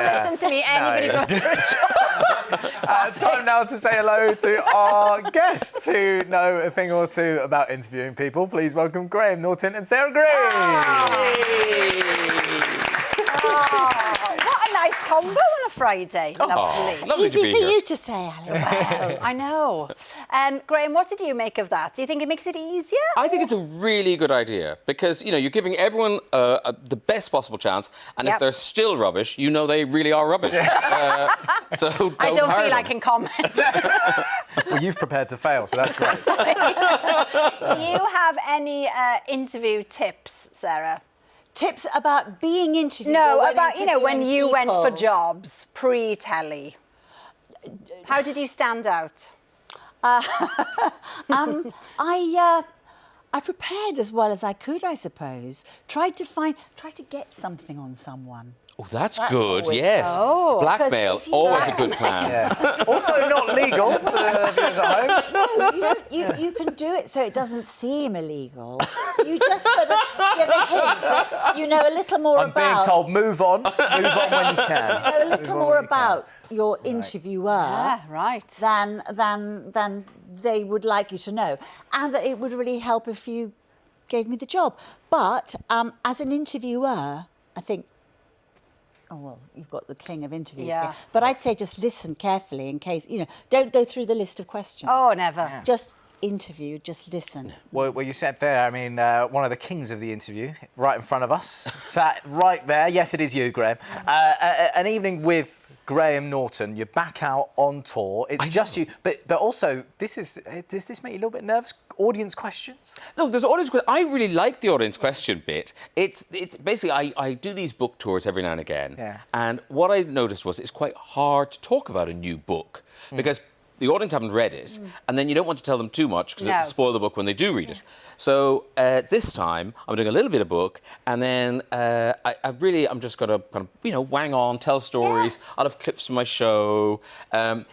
Listen to me, anybody going for a job. Time now to say hello to our guests who know a thing or two about interviewing people. Please welcome Graham, Norton and Sarah Greene. What a nice combo on a Friday. Lovely. Easy for here. you to say, Alan. Well, I know. Graham, what did you make of that? Do you think it makes it easier? I think it's a really good idea because, you know, you're giving everyone the best possible chance, and if they're still rubbish, you know they really are rubbish. So I don't hire feel them. I can comment. Well, you've prepared to fail, so that's great. Do you have any interview tips, Sarah? Tips about being interviewed? No, or about, you know, when you went for people? jobs pre-telly. How did you stand out? I prepared as well as I could, I suppose. Tried to get something on someone. Oh, that's good, always yes. Oh. Blackmail, Because if you always a good plan. Yeah. Also not legal for the viewers at home. No, you can do it so it doesn't seem illegal. You just sort of give a hint that you know a little more I'm about... being told, move on when you can. know a little more about your interviewer than they would like you to know, and that it would really help if you gave me the job. But as an interviewer, I think, oh, well, you've got the king of interviews here. But I'd say just listen carefully in case, you know, don't go through the list of questions. Oh, never. Just interview, just listen. Well, you said there, I mean, one of the kings of the interview, right in front of us, sat right there. Yes, it is you, Graham. An evening with Graham Norton. You're back out on tour. It's just you. But also, does this make you a little bit nervous? Audience questions? No, there's audience questions. I really like the audience question bit. It's basically, I do these book tours every now and again. Yeah. And what I noticed was it's quite hard to talk about a new book because the audience haven't read it, and then you don't want to tell them too much because it'll spoil the book when they do read it. So this time, I'm doing a little bit of book, and then I'm just going to kind of, you know, wang on, tell stories. I'll have clips from my show. I'm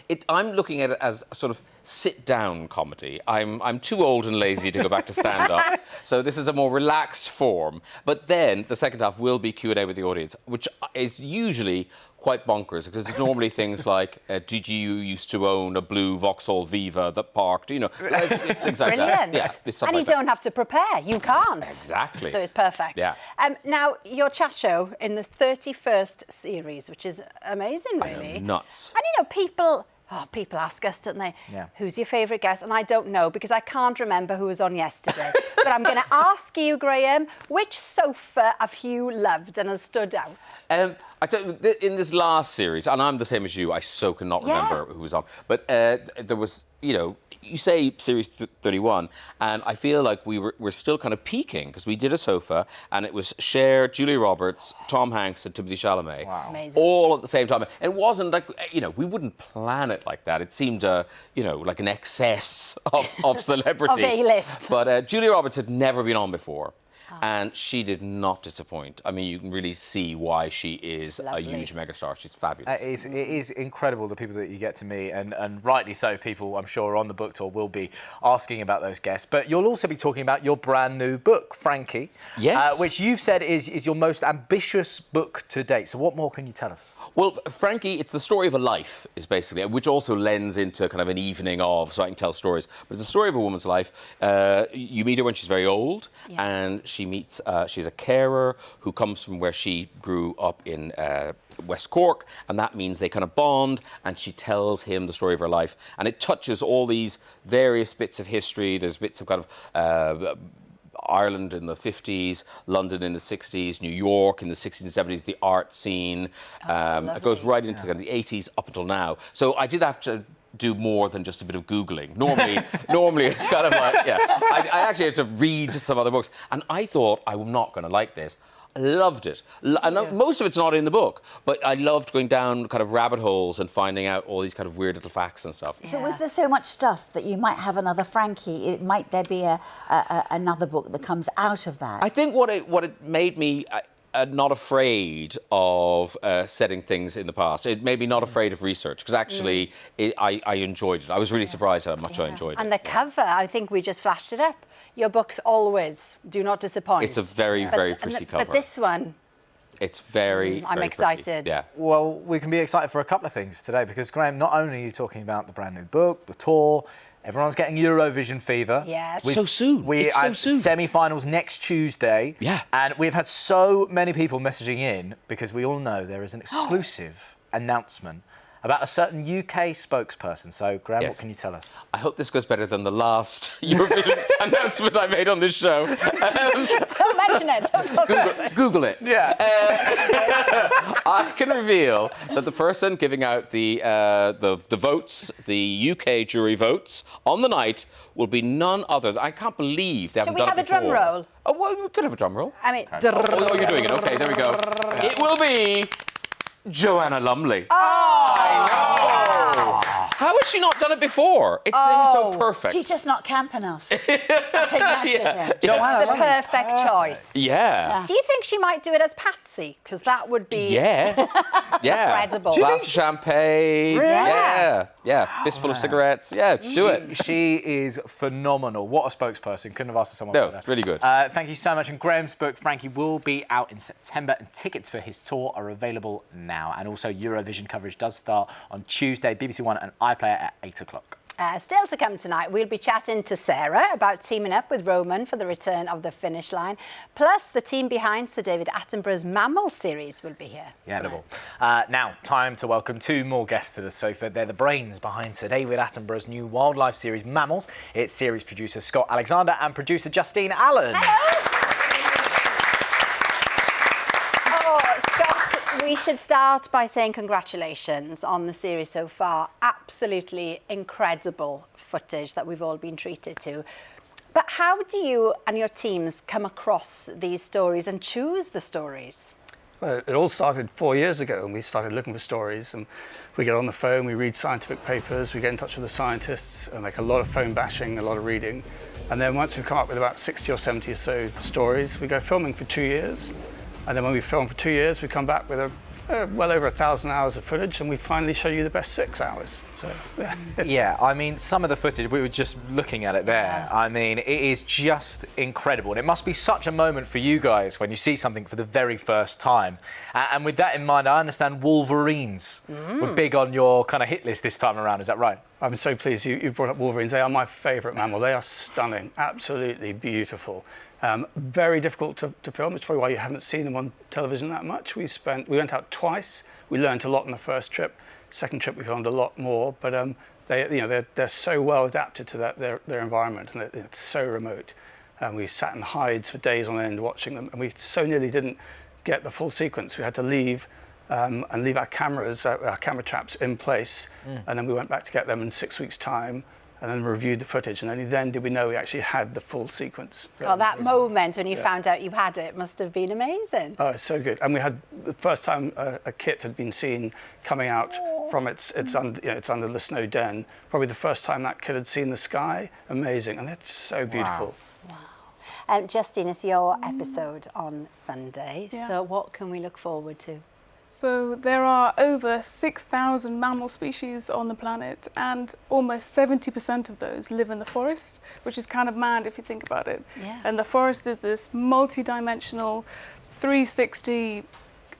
looking at it as a sort of sit-down comedy. I'm too old and lazy to go back to stand-up, so this is a more relaxed form. But then the second half will be Q&A with the audience, which is usually quite bonkers because it's normally things like, did you used to own a blue Vauxhall Viva that parked? You know, it's things like that. Brilliant. Yeah, it's stuff and like you don't have to prepare. You can't. Exactly. So it's perfect. Yeah. Now, your chat show in the 31st series, which is amazing, really. I know, nuts. And, you know, people ask us, don't they? Yeah. Who's your favourite guest? And I don't know because I can't remember who was on yesterday. But I'm going to ask you, Graham, which sofa have you loved and has stood out? I tell you, in this last series, and I'm the same as you, I so cannot remember who was on, but there was, you know, you say series 31, and I feel like we're still kind of peaking because we did a sofa, and it was Cher, Julia Roberts, Tom Hanks, and Timothée Chalamet, Amazing. all at the same time. And it wasn't like, you know, we wouldn't plan it like that. It seemed, you know, like an excess of celebrity. Of A-list. But Julia Roberts had never been on before. And she did not disappoint. I mean, you can really see why she is a huge megastar. She's fabulous. It is incredible, the people that you get to meet, and rightly so. People, I'm sure, on the book tour will be asking about those guests. But you'll also be talking about your brand new book, Frankie. Yes. Which you've said is your most ambitious book to date. So what more can you tell us? Well, Frankie, it's the story of a life, is basically, which also lends into kind of an evening of, so I can tell stories. But it's the story of a woman's life. You meet her when she's very old, and she's a carer who comes from where she grew up in West Cork, and that means they kind of bond, and she tells him the story of her life. And it touches all these various bits of history. There's bits of kind of Ireland in the 50s, London in the 60s, New York in the 60s and 70s, the art scene. It goes right into the 80s up until now. So I did have to do more than just a bit of Googling. Normally it's kind of like, I actually had to read some other books. And I thought, I'm not going to like this. I loved it. I know most of it's not in the book, but I loved going down kind of rabbit holes and finding out all these kind of weird little facts and stuff. So was there so much stuff that you might have another Frankie? Might there be another book that comes out of that? I think what it made me not afraid of setting things in the past. It made me not afraid of research, because actually I enjoyed it. I was really surprised how much I enjoyed it. And the cover, I think we just flashed it up. Your books always do not disappoint. It's a very, very pretty cover. But this one, It's very, I'm very excited. pretty. Yeah. Well, we can be excited for a couple of things today because, Graham, not only are you talking about the brand new book, the tour, everyone's getting Eurovision fever. Yes. So soon. We It's so have soon. semi-finals next Tuesday. Yeah. And we've had so many people messaging in because we all know there is an exclusive announcement about a certain UK spokesperson. So, Graham, Yes. what can you tell us? I hope this goes better than the last Eurovision announcement I made on this show. Don't mention it. Don't talk about it. Google it. Yeah. I can reveal that the person giving out the votes, the UK jury votes, on the night will be none other than... I can't believe they haven't done it before. Should we have a drum roll? Oh, well, we could have a drum roll. I mean... Oh, you're doing it. OK, there we go. It will be Joanna Lumley. I know. How has she not done it before? It seems so perfect. She's just not camp enough. I think that's Yeah. it. It's the perfect choice. Yeah. Do you think she might do it as Patsy? Because that would be... Yeah. Yeah. Incredible. Glass of champagne. Really? Yeah. Yeah. Fistful of cigarettes. Yeah, do it. She is phenomenal. What a spokesperson. Couldn't have asked for someone No, better. it's really good. Thank you so much. And Graham's book, Frankie, will be out in September, and tickets for his tour are available now. And also Eurovision coverage does start on Tuesday, BBC One and iPlayer at 8 o'clock. Still to come tonight, we'll be chatting to Sarah about teaming up with Roman for the return of the finish line. Plus, the team behind Sir David Attenborough's Mammals series will be here. Yeah, incredible. Now, time to welcome two more guests to the sofa. They're the brains behind Sir David Attenborough's new wildlife series, Mammals. It's series producer Scott Alexander and producer Justine Allen. Hello. Scott, we should start by saying congratulations on the series so far. Absolutely incredible footage that we've all been treated to. But how do you and your teams come across these stories and choose the stories? Well, it all started 4 years ago, and we started looking for stories. And we get on the phone, we read scientific papers, we get in touch with the scientists, and make a lot of phone bashing, a lot of reading. And then once we've come up with about 60 or 70 or so stories, we go filming for 2 years. And then when we film for 2 years, we come back with well over 1,000 hours of footage, and we finally show you the best 6 hours. So, yeah, I mean, some of the footage, we were just looking at it there. I mean, it is just incredible. And it must be such a moment for you guys when you see something for the very first time. And with that in mind, I understand Wolverines were big on your kind of hit list this time around. Is that right? I'm so pleased you brought up Wolverines. They are my favourite mammal. They are stunning, absolutely beautiful. Very difficult to film. It's probably why you haven't seen them on television that much. We went out twice. We learned a lot on the first trip. Second trip we filmed a lot more. But they're so well adapted to their environment, and it's so remote. We sat in hides for days on end watching them, and we so nearly didn't get the full sequence. We had to leave and leave our cameras, our camera traps in place, and then we went back to get them in 6 weeks' time. And then reviewed the footage, and only then did we know we actually had the full sequence. Oh, that moment when you found out you had it must have been amazing. Oh, it's so good. And we had the first time a kit had been seen coming out from it's under the snow den. Probably the first time that kit had seen the sky. Amazing, and it's so beautiful. Wow. Justine, it's your episode on Sunday. Yeah. So what can we look forward to? So there are over 6,000 mammal species on the planet, and almost 70% of those live in the forest, which is kind of mad if you think about it. Yeah. And the forest is this multi-dimensional 360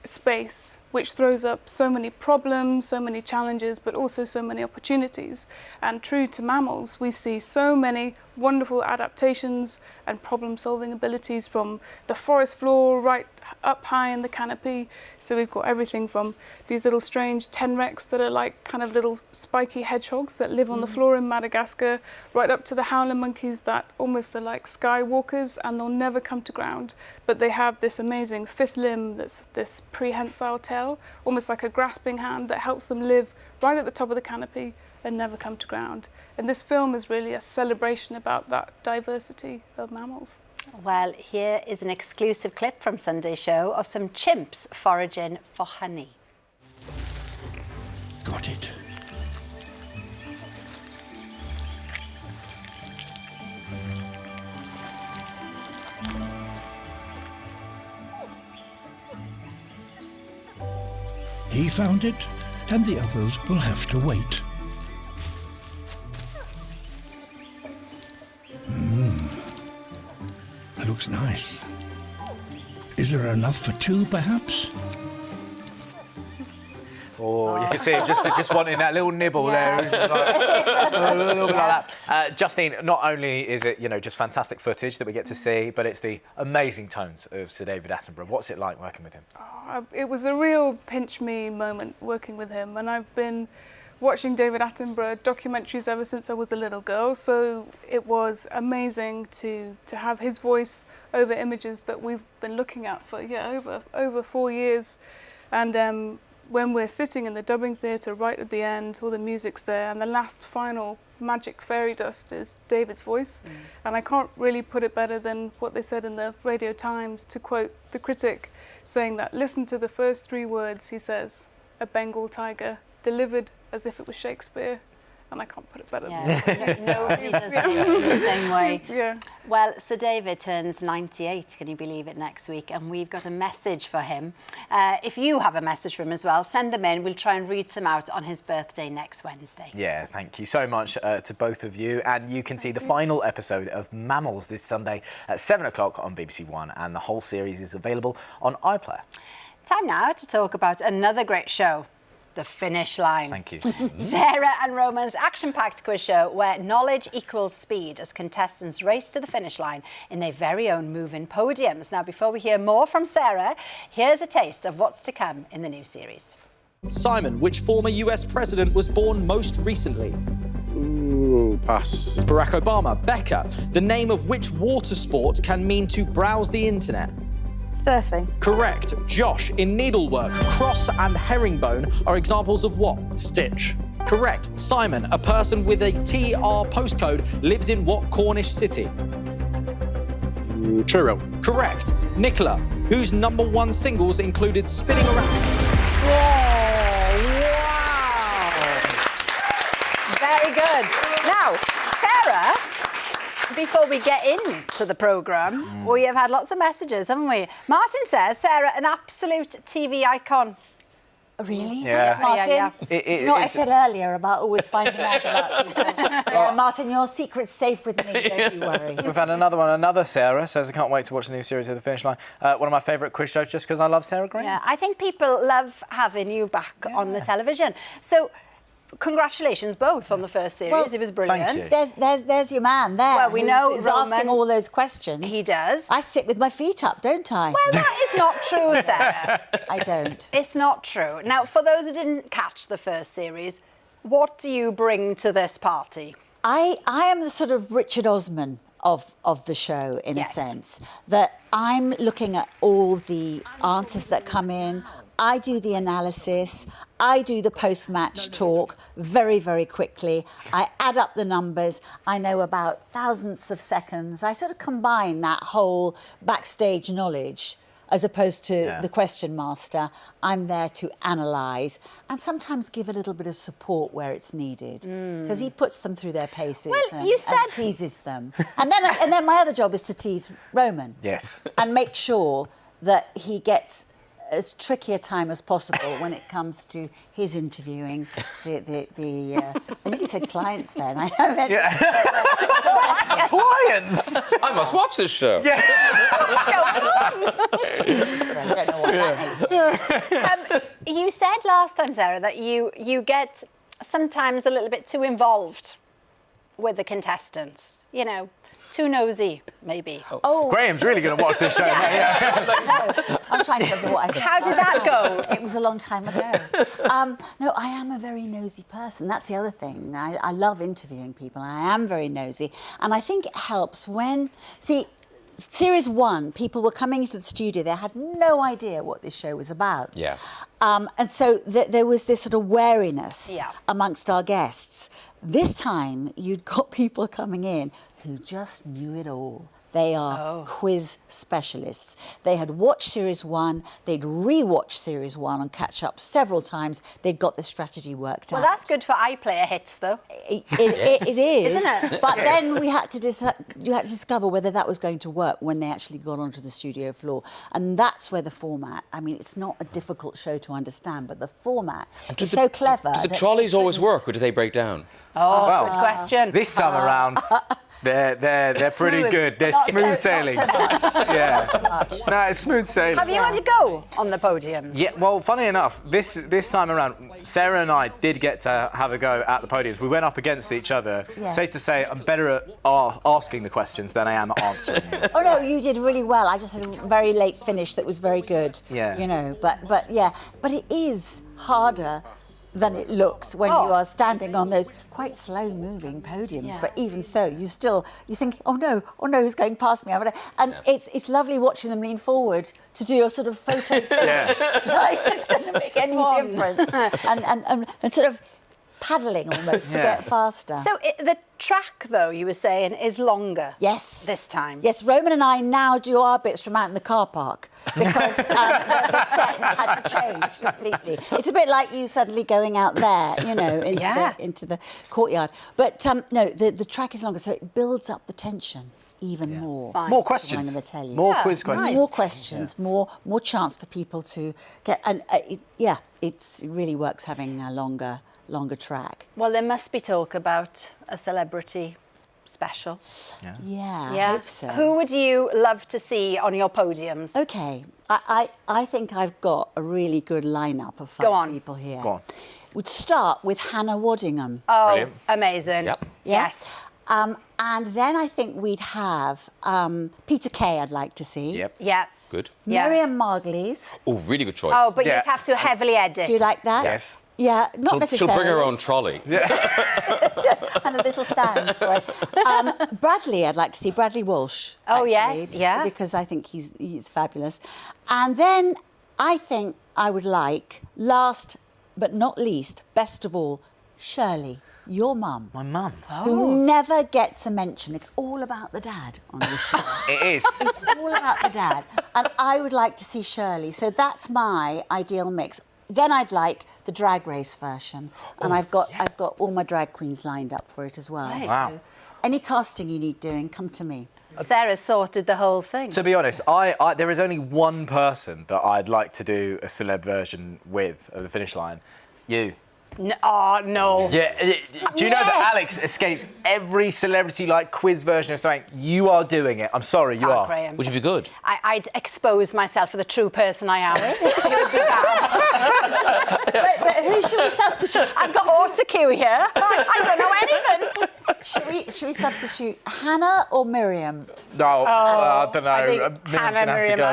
space which throws up so many problems, so many challenges, but also so many opportunities. And true to mammals, we see so many wonderful adaptations and problem-solving abilities from the forest floor right up high in the canopy. So we've got everything from these little strange tenrecs that are like kind of little spiky hedgehogs that live on the floor in Madagascar, right up to the howler monkeys that almost are like skywalkers, and they'll never come to ground. But they have this amazing fifth limb that's this prehensile tail, almost like a grasping hand that helps them live right at the top of the canopy and never come to ground. And this film is really a celebration about that diversity of mammals. Well, here is an exclusive clip from Sunday's show of some chimps foraging for honey. Got it. He found it, and the others will have to wait. Looks nice. Is there enough for two, perhaps? Oh, you can see him just wanting that little nibble there. A little bit like that. Justine, not only is it, just fantastic footage that we get to see, but it's the amazing tones of Sir David Attenborough. What's it like working with him? It was a real pinch-me moment working with him, and I've been watching David Attenborough documentaries ever since I was a little girl, so it was amazing to have his voice over images that we've been looking at for over 4 years. And when we're sitting in the dubbing theatre right at the end, all the music's there, and the last final magic fairy dust is David's voice. And I can't really put it better than what they said in the Radio Times, to quote the critic, saying that, listen to the first 3 words he says, a Bengal tiger, delivered as if it was Shakespeare. And I can't put it better than that. Nobody does it in the same way. Yeah. Well, Sir David turns 98, can you believe it, next week, and we've got a message for him. If you have a message for him as well, send them in. We'll try and read some out on his birthday next Wednesday. Yeah, thank you so much to both of you. And you can see the final episode of Mammals this Sunday at 7 o'clock on BBC One, and the whole series is available on iPlayer. Time now to talk about another great show, The Finish Line. Thank you. Sarah and Roman's action-packed quiz show where knowledge equals speed as contestants race to the finish line in their very own moving podiums. Now, before we hear more from Sarah, here's a taste of what's to come in the new series. Simon, which former US president was born most recently? Ooh, pass. Barack Obama. Becca, the name of which water sport can mean to browse the internet? Surfing. Correct. Josh, in needlework, cross and herringbone are examples of what? Stitch. Correct. Simon, a person with a TR postcode lives in what Cornish city? Truro. Correct. Nicola, whose #1 singles included Spinning Around. Whoa! Wow! Very good. Now, Sarah, before we get into the programme, we have had lots of messages, haven't we? Martin says, Sarah, an absolute TV icon. Really? Yeah. Thanks, Martin. Yeah. You know what I said earlier about always finding out about people? Yeah, Martin, your secret's safe with me, don't you worry. We've had another one. Another Sarah says, I can't wait to watch the new series of The Finish Line. One of my favourite quiz shows just because I love Sarah Greene. Yeah, I think people love having you back on the television. So, congratulations both on the first series. Well, it was brilliant. thank you. There's your man there. Well, we know who's Roman, asking all those questions. He does. I sit with my feet up, don't I? Well, that is not true, Sarah. I don't. It's not true. Now, for those who didn't catch the first series, what do you bring to this party? I am the sort of Richard Osman of the show, in a sense, that I'm looking at all the answers that come in. I do the analysis, I do the post-match talk very, very quickly. I add up the numbers, I know about thousandths of seconds. I sort of combine that whole backstage knowledge as opposed to the question master. I'm there to analyse and sometimes give a little bit of support where it's needed, because he puts them through their paces and teases them. And then my other job is to tease Roman. Yes. And make sure that he gets as tricky a time as possible when it comes to his interviewing I nearly said clients then. I meant Clients? I must watch this show. I don't know what that means. You said last time, Sarah, that you get sometimes a little bit too involved with the contestants, too nosy, maybe. Oh, Graham's really going to watch this show. no, I'm trying to remember what I said. How did that go? It was a long time ago. No, I am a very nosy person. That's the other thing. I love interviewing people. I am very nosy. And I think it helps when... See, Series 1, people were coming into the studio. They had no idea what this show was about. Yeah. And so there was this sort of wariness amongst our guests. This time, you'd got people coming in who just knew it all. They are quiz specialists. They had watched Series 1, they'd re-watched Series 1 and catch up several times. They'd got the strategy worked out. Well, that's good for iPlayer hits, though. It is. Isn't it? But then you had to discover whether that was going to work when they actually got onto the studio floor. And that's where the format, I mean, it's not a difficult show to understand, but the format is so clever. Do the trolleys always work, or do they break down? Oh, good question. This time around, they're pretty good. They're Smooth sailing. Yeah. So much. No, it's smooth sailing. Have you had a go on the podiums? Yeah, well, funny enough, this time around, Sarah and I did get to have a go at the podiums. We went up against each other. Yeah. Safe to say, I'm better at asking the questions than I am at answering them. Oh no, you did really well. I just had a very late finish that was very good. Yeah. You know, but it is harder than it looks when you are standing on those quite slow-moving podiums. Yeah. But even so, you think, oh no, who's going past me? And it's lovely watching them lean forward to do a sort of photo finish. Like it's going to make any difference. and sort of paddling almost to get faster. So the track, though, you were saying, is longer. Yes. This time. Yes, Roman and I now do our bits from out in the car park because the set has had to change completely. It's a bit like you suddenly going out there, you know, into the courtyard. But no, the track is longer, so it builds up the tension even more. Fine. More questions. I'm going to tell you. More quiz questions. More questions, more chance for people to get. And it really works having a longer track. Well, there must be talk about a celebrity special. Yeah, I hope so. Who would you love to see on your podiums? Okay, I think I've got a really good lineup of 5 people here. Go on. We'd start with Hannah Waddingham. Oh, Brilliant. amazing. Yep. Yes. And then I think we'd have Peter Kay, I'd like to see. Yep. Yeah. Good. Yeah. Miriam Margolyes. Oh, really good choice. Oh, but Yeah. you'd have to heavily edit. Do you like that? Yes. Yeah, not necessarily. She'll bring her own trolley. And a little stand for it. Bradley, I'd like to see Bradley Walsh. Oh, actually, yes, yeah. Because I think he's fabulous. And then I think I would like, last but not least, best of all, Shirley, your mum. My mum. Who never gets a mention. It's all about the dad on this show. It is. It's all about the dad. And I would like to see Shirley. So that's my ideal mix. Then I'd like the drag race version. And I've got all my drag queens lined up for it as well. Right. So Wow. any casting you need doing, come to me. Sarah sorted the whole thing. To be honest, there is only one person that I'd like to do a celeb version with of the finish line. You. Oh, no. Yeah. Do you know that Alex escapes every celebrity quiz version of something? You are doing it. I'm sorry, you are. Graham. Would you be good? I'd expose myself for the true person I am. It would be bad. But who should we substitute? I've got autocue here. I don't know anything. Should we substitute Hannah or Miriam? No, I don't know. I think Miriam's Hannah, going to have Miriam, to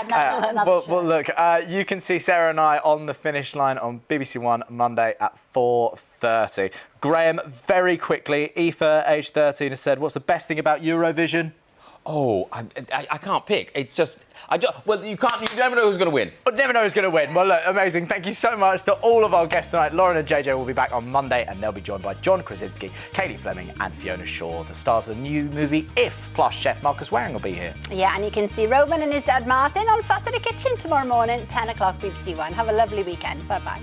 go. another Well, look, you can see Sarah and I on the finish line on BBC One Monday at 4:30. Graham, very quickly, Aoife, age 13, has said, what's the best thing about Eurovision? Oh, I can't pick. It's just... you never know who's going to win. I never know who's going to win. Well, look, amazing. Thank you so much to all of our guests tonight. Lauren and JJ will be back on Monday, and they'll be joined by John Krasinski, Katie Fleming and Fiona Shaw, the stars of the new movie If, plus chef Marcus Waring will be here. Yeah, and you can see Roman and his dad Martin on Saturday Kitchen tomorrow morning, 10 o'clock BBC One. Have a lovely weekend. Bye-bye.